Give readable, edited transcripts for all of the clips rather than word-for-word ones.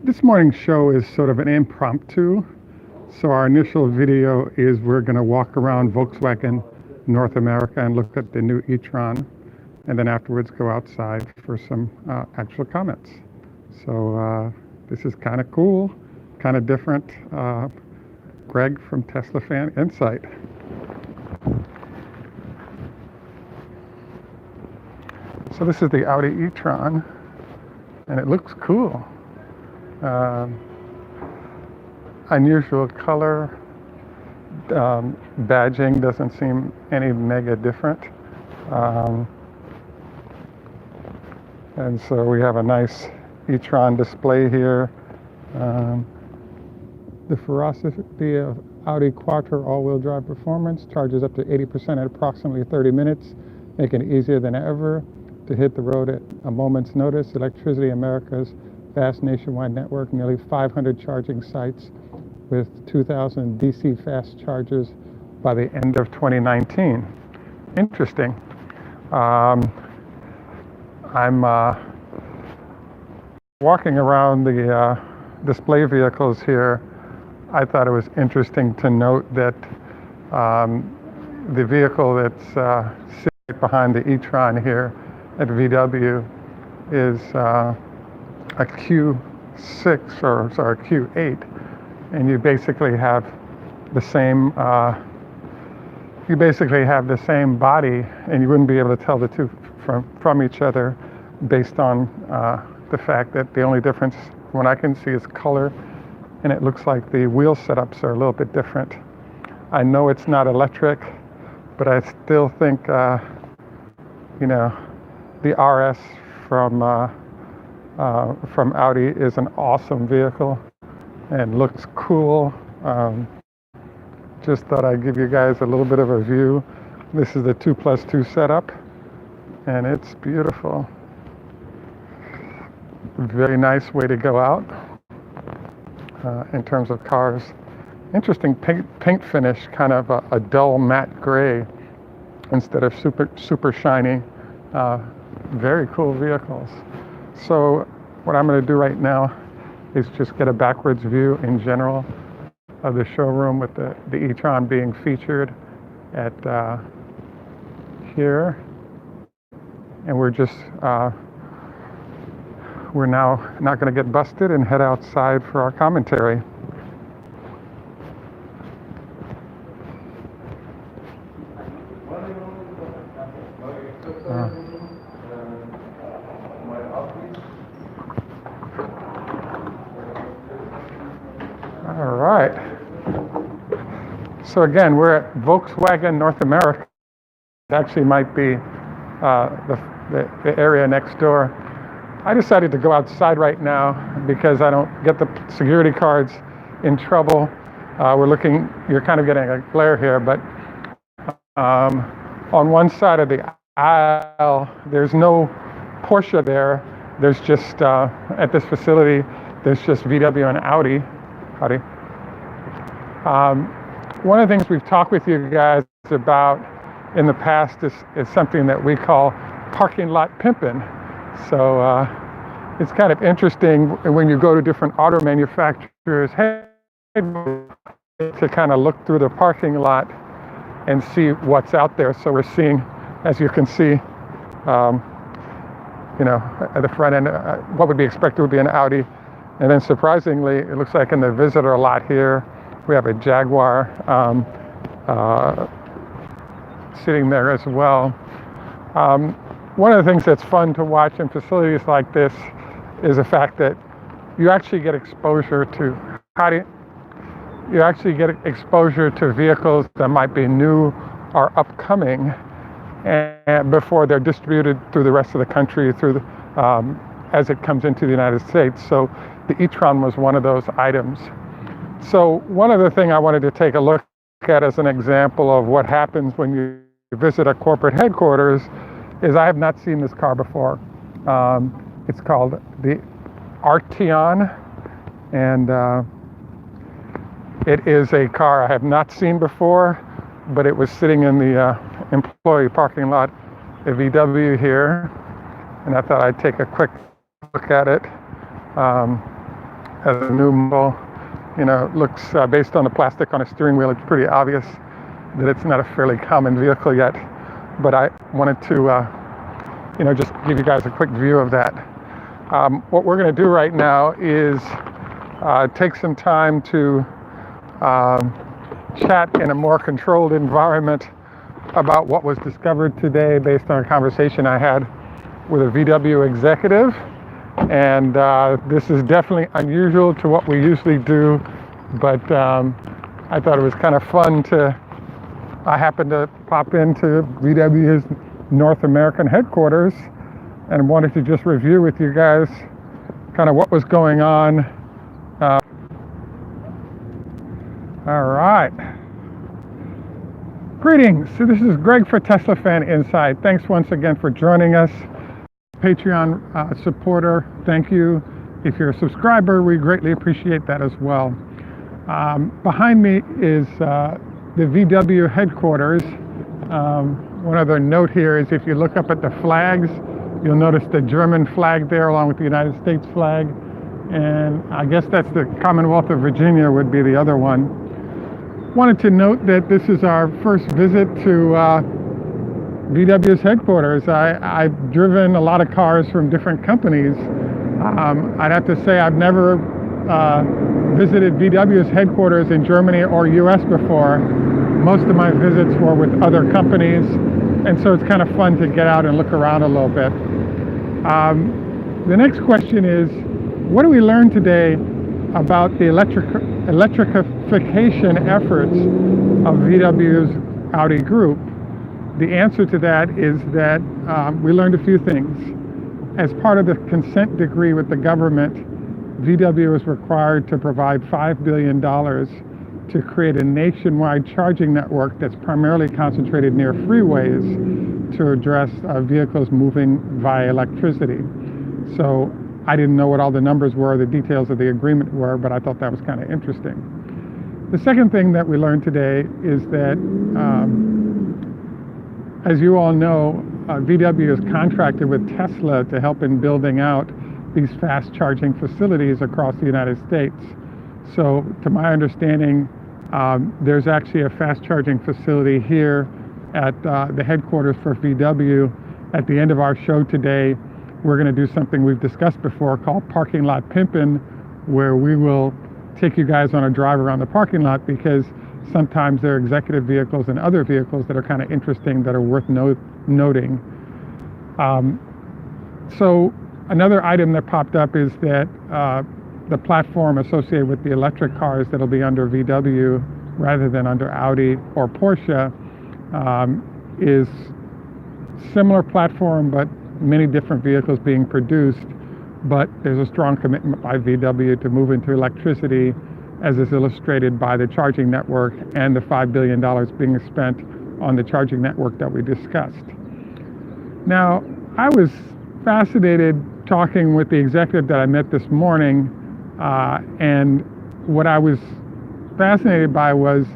This morning's show is sort of an impromptu. So our initial video is we're going to walk around Volkswagen North America and look at the new e-tron, and then afterwards go outside for some actual comments. So this is kind of cool, kind of different. Greg from Teslafaninsight. So this is the Audi e-tron, and it looks cool. Unusual color, badging doesn't seem any mega different, and so we have a nice e-tron display here. The ferocity of Audi Quattro all-wheel drive performance charges up to 80% at approximately 30 minutes, making it easier than ever to hit the road at a moment's notice. Electricity America's vast nationwide network, nearly 500 charging sites with 2,000 DC fast chargers by the end of 2019. Interesting. I'm walking around the display vehicles here. I thought it was interesting to note that the vehicle that's sitting behind the e-tron here at VW is a Q6 or Q8, and you basically have the same body, and you wouldn't be able to tell the two from each other based on the fact that the only difference from what I can see is color, and it looks like the wheel setups are a little bit different. I know it's not electric, but I still think the RS from Audi is an awesome vehicle and looks cool. Just thought I'd give you guys a little bit of a view. This is the 2+2 setup, and it's beautiful. Very nice way to go out in terms of cars. Interesting paint finish, kind of a dull matte gray instead of super shiny. Very cool vehicles. So what I'm going to do right now is just get a backwards view in general of the showroom with the e-tron being featured at here, and we're now not going to get busted and head outside for our commentary. All right. So again, we're at Volkswagen North America. It actually might be the area next door. I decided to go outside right now because I don't get the security cards in trouble. You're kind of getting a glare here, but on one side of the aisle, there's no Porsche there. There's just, at this facility, there's just VW and Audi. Howdy. One of the things we've talked with you guys about in the past is something that we call parking lot pimping. So it's kind of interesting when you go to different auto manufacturers' to kind of look through the parking lot and see what's out there. So we're seeing, as you can see, at the front end, what would be expected would be an Audi. And then surprisingly, it looks like in the visitor lot here, we have a Jaguar sitting there as well. One of the things that's fun to watch in facilities like this is the fact that you actually get exposure to vehicles that might be new or upcoming, and before they're distributed through the rest of the country as it comes into the United States. So the e-tron was one of those items. So one other thing I wanted to take a look at as an example of what happens when you visit a corporate headquarters is I have not seen this car before. It's called the Etron, and it is a car I have not seen before, but it was sitting in the employee parking lot at VW here, and I thought I'd take a quick look at it. as a new model. You know, looks based on the plastic on a steering wheel, it's pretty obvious that it's not a fairly common vehicle yet. But I wanted to, just give you guys a quick view of that. What we're going to do right now is take some time to chat in a more controlled environment about what was discovered today based on a conversation I had with a VW executive. And this is definitely unusual to what we usually do, but I thought it was kind of fun I happened to pop into VW's North American headquarters and wanted to just review with you guys kind of what was going on. All right. Greetings. So this is Greg for Teslafaninsight. Thanks once again for joining us. Patreon supporter, thank you. If you're a subscriber, we greatly appreciate that as well. Behind me is the VW headquarters. One other note here is if you look up at the flags, you'll notice the German flag there along with the United States flag. And I guess that's the Commonwealth of Virginia would be the other one. Wanted to note that this is our first visit to VW's headquarters. I've driven a lot of cars from different companies. I'd have to say I've never visited VW's headquarters in Germany or U.S. before. Most of my visits were with other companies, and so it's kind of fun to get out and look around a little bit. The next question is, what do we learn today about the electrification efforts of VW's Audi group? The answer to that is that we learned a few things. As part of the consent decree with the government, VW is required to provide $5 billion to create a nationwide charging network that's primarily concentrated near freeways to address vehicles moving via electricity. So I didn't know what all the numbers were, the details of the agreement were, but I thought that was kind of interesting. The second thing that we learned today is that as you all know, VW is contracted with Tesla to help in building out these fast charging facilities across the United States. So to my understanding, there's actually a fast charging facility here at the headquarters for VW. At the end of our show today, we're going to do something we've discussed before called Parking Lot Pimpin', where we will take you guys on a drive around the parking lot because sometimes there are executive vehicles and other vehicles that are kind of interesting that are worth noting. So another item that popped up is that the platform associated with the electric cars that'll be under VW rather than under Audi or Porsche is similar platform, but many different vehicles being produced. But there's a strong commitment by VW to move into electricity, as is illustrated by the charging network and the $5 billion being spent on the charging network that we discussed. Now, I was fascinated talking with the executive that I met this morning, and what I was fascinated by was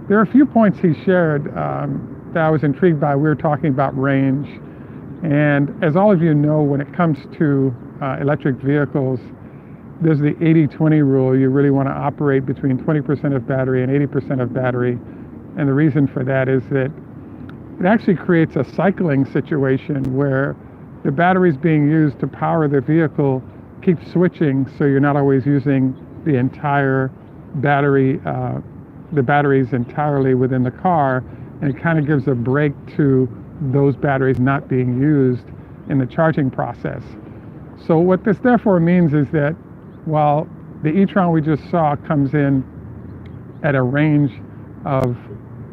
there are a few points he shared that I was intrigued by. We were talking about range, and as all of you know, when it comes to electric vehicles, there's the 80-20 rule. You really want to operate between 20% of battery and 80% of battery. And the reason for that is that it actually creates a cycling situation where the batteries being used to power the vehicle keep switching, so you're not always using the entire battery, the batteries entirely within the car, and it kind of gives a break to those batteries not being used in the charging process. So what this therefore means is that while the e-tron we just saw comes in at a range of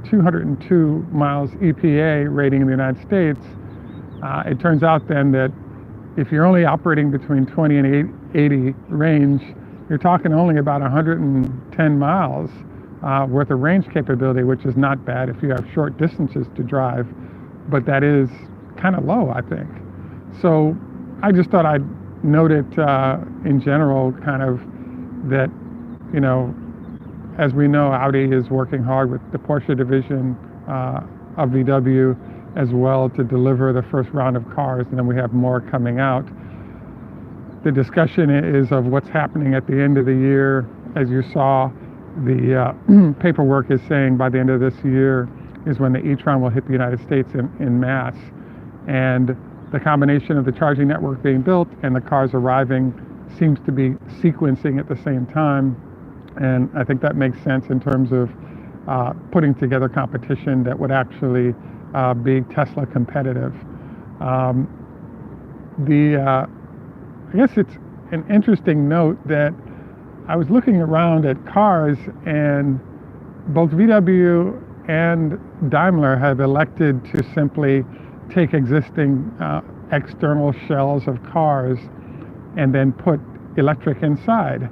202 miles EPA rating in the United States, it turns out then that if you're only operating between 20 and 80 range, you're talking only about 110 miles worth of range capability, which is not bad if you have short distances to drive, but that is kind of low, I think. So I just thought I'd note it in general, kind of that, you know, as we know, Audi is working hard with the Porsche division of VW as well to deliver the first round of cars, and then we have more coming out. The discussion is of what's happening at the end of the year. As you saw, the paperwork is saying by the end of this year is when the e-tron will hit the United States in mass. And the combination of the charging network being built and the cars arriving seems to be sequencing at the same time. And I think that makes sense in terms of putting together competition that would actually be Tesla competitive. I guess it's an interesting note that I was looking around at cars, and both VW and Daimler have elected to simply take existing external shells of cars and then put electric inside.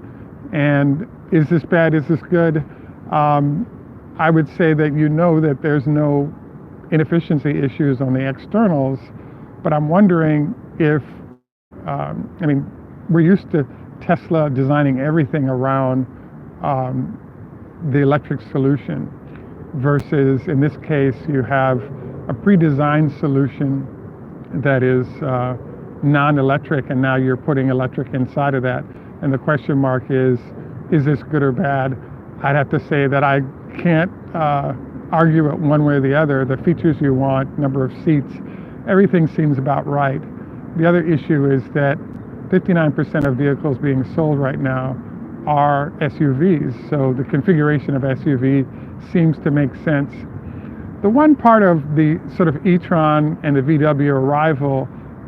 And is this bad? Is this good? I would say that that there's no inefficiency issues on the externals, but I'm wondering if, we're used to Tesla designing everything around the electric solution versus in this case you have a pre-designed solution that is non-electric, and now you're putting electric inside of that. And the question mark is this good or bad? I'd have to say that I can't argue it one way or the other. The features you want, number of seats, everything seems about right. The other issue is that 59% of vehicles being sold right now are SUVs, so the configuration of SUV seems to make sense. The one part of the sort of e-tron and the VW arrival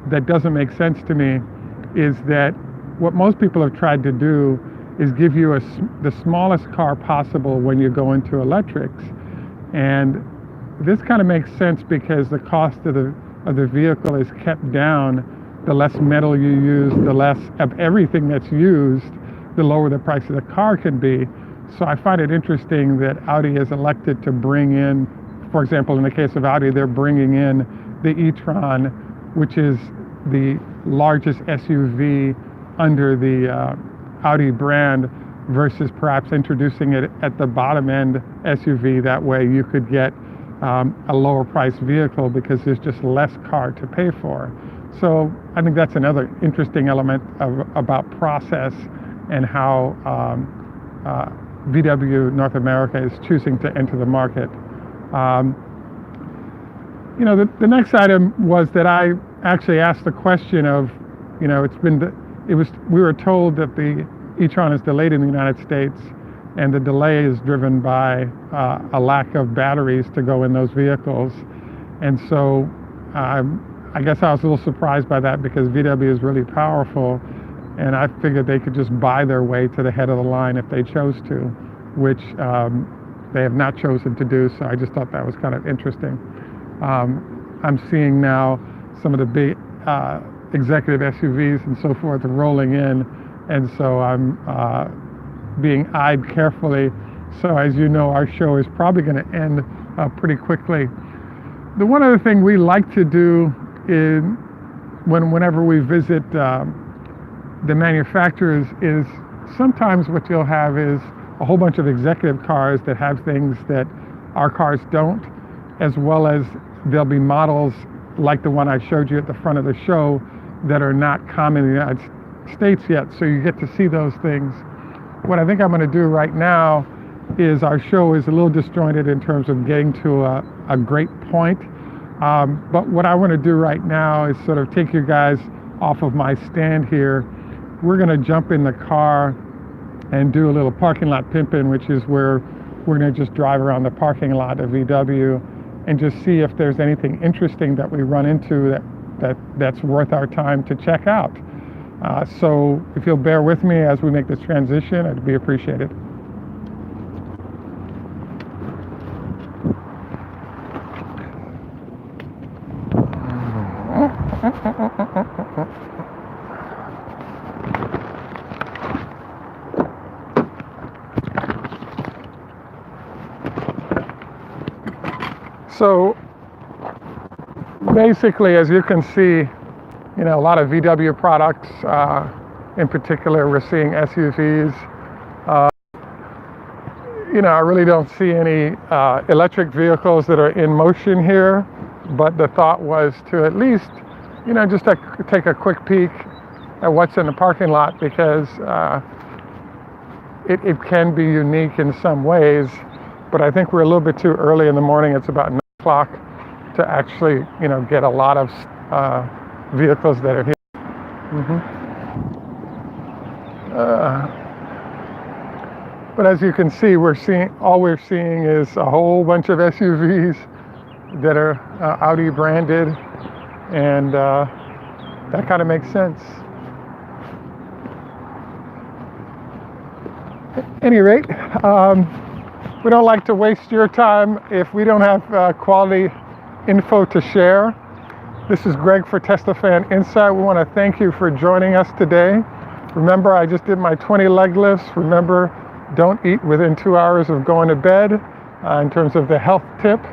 that doesn't make sense to me is that what most people have tried to do is give you the smallest car possible when you go into electrics. And this kind of makes sense because the cost of the vehicle is kept down. The less metal you use, the less of everything that's used, the lower the price of the car can be. So I find it interesting that Audi has elected to bring in, for example, in the case of Audi, they're bringing in the e-tron, which is the largest SUV under the Audi brand, versus perhaps introducing it at the bottom end SUV. That way you could get a lower priced vehicle because there's just less car to pay for. So I think that's another interesting element about process and how VW North America is choosing to enter the market. The next item was that I actually asked the question of, we were told that the e-tron is delayed in the United States, and the delay is driven by a lack of batteries to go in those vehicles. And so I guess I was a little surprised by that because VW is really powerful, and I figured they could just buy their way to the head of the line if they chose to, which they have not chosen to do. So I just thought that was kind of interesting. I'm seeing now some of the big executive SUVs and so forth rolling in, and so I'm being eyed carefully. So as you know, our show is probably going to end pretty quickly. The one other thing we like to do is whenever we visit the manufacturers is sometimes what you'll have is a whole bunch of executive cars that have things that our cars don't, as well as there'll be models like the one I showed you at the front of the show that are not common in the United States yet, so you get to see those things. What I think I'm going to do right now is, our show is a little disjointed in terms of getting to a great point, but what I want to do right now is sort of take you guys off of my stand here. We're going to jump in the car and do a little parking lot pimping, which is where we're going to just drive around the parking lot of VW and just see if there's anything interesting that we run into that's worth our time to check out. So if you'll bear with me as we make this transition, it'd be appreciated. So basically, as you can see, a lot of VW products, in particular, we're seeing SUVs. I really don't see any electric vehicles that are in motion here, but the thought was to at least, just take a quick peek at what's in the parking lot, because it can be unique in some ways, but I think we're a little bit too early in the morning. It's about 9 o'clock to actually, get a lot of vehicles that are here. But as you can see, all we're seeing is a whole bunch of SUVs that are Audi branded, and that kind of makes sense. At any rate, we don't like to waste your time if we don't have quality info to share. This is Greg for Teslafaninsight. We want to thank you for joining us today. Remember, I just did my 20 leg lifts. Remember, don't eat within 2 hours of going to bed, in terms of the health tip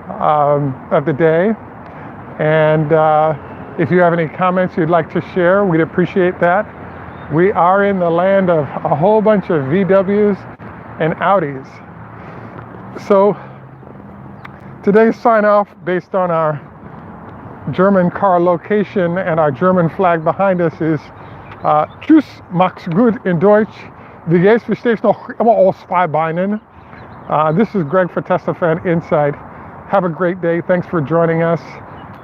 of the day. And if you have any comments you'd like to share, we'd appreciate that. We are in the land of a whole bunch of VWs and Audis. So today's sign off, based on our German car location and our German flag behind us, is Tschüss, mach's gut in Deutsch. Wie geht's? Verstehst noch immer aus zwei Beinen. This is Greg for Teslafaninsight. Have a great day. Thanks for joining us.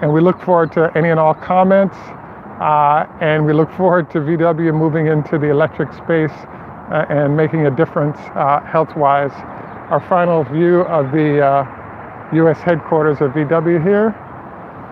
And we look forward to any and all comments. And we look forward to VW moving into the electric space and making a difference health-wise. Our final view of the U.S. headquarters of VW here.